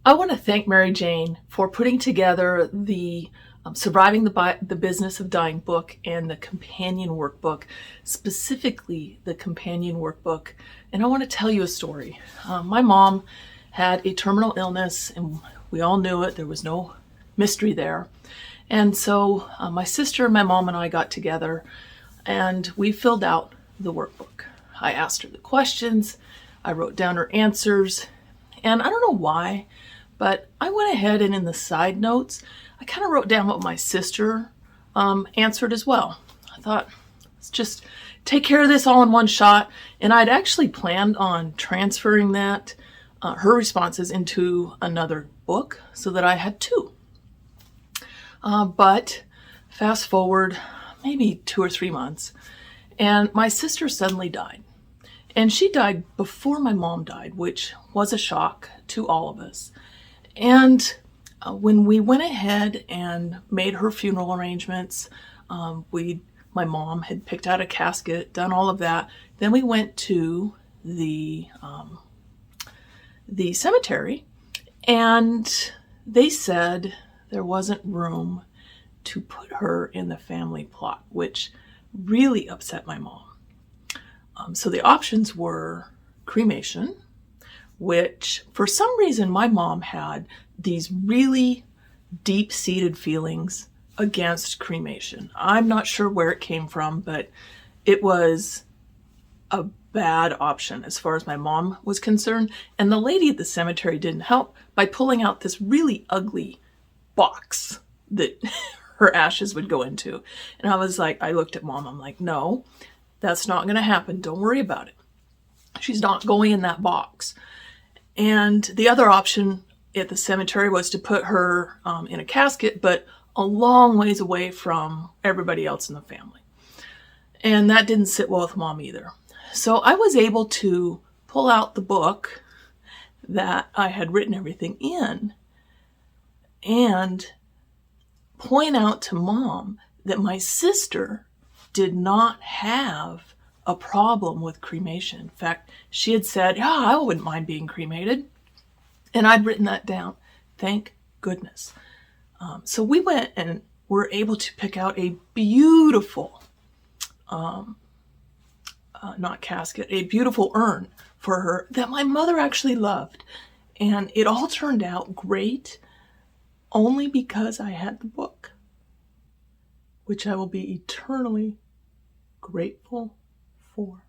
I want to thank Mary Jane for putting together the Surviving the Business of Dying book and the companion workbook, specifically the companion workbook. And I want to tell you a story. My mom had a terminal illness, and we all knew it. There was no mystery there. And so my sister, my mom, and I got together, and we filled out the workbook. I asked her the questions. I wrote down her answers. And I don't know why, but I went ahead and in the side notes, I kind of wrote down what my sister answered as well. I thought, let's just take care of this all in one shot. And I'd actually planned on transferring that, her responses, into another book so that I had two. But fast forward maybe 2 or 3 months, and my sister suddenly died. And she died before my mom died, which was a shock to all of us. And when we went ahead and made her funeral arrangements, my mom had picked out a casket, done all of that. Then we went to the cemetery, and they said there wasn't room to put her in the family plot, which really upset my mom. So the options were cremation, which for some reason my mom had these really deep-seated feelings against cremation. I'm not sure where it came from, but it was a bad option as far as my mom was concerned. And the lady at the cemetery didn't help by pulling out this really ugly box that her ashes would go into. And I was like, I looked at Mom, I'm like, no, that's not going to happen. Don't worry about it. She's not going in that box. And the other option at the cemetery was to put her in a casket, but a long ways away from everybody else in the family. And that didn't sit well with Mom either. So I was able to pull out the book that I had written everything in and point out to Mom that my sister did not have a problem with cremation. In fact, she had said, yeah, I wouldn't mind being cremated. And I'd written that down. Thank goodness. So we went and were able to pick out a beautiful, not casket, a beautiful urn for her that my mother actually loved. And it all turned out great only because I had the book, which I will be eternally grateful for.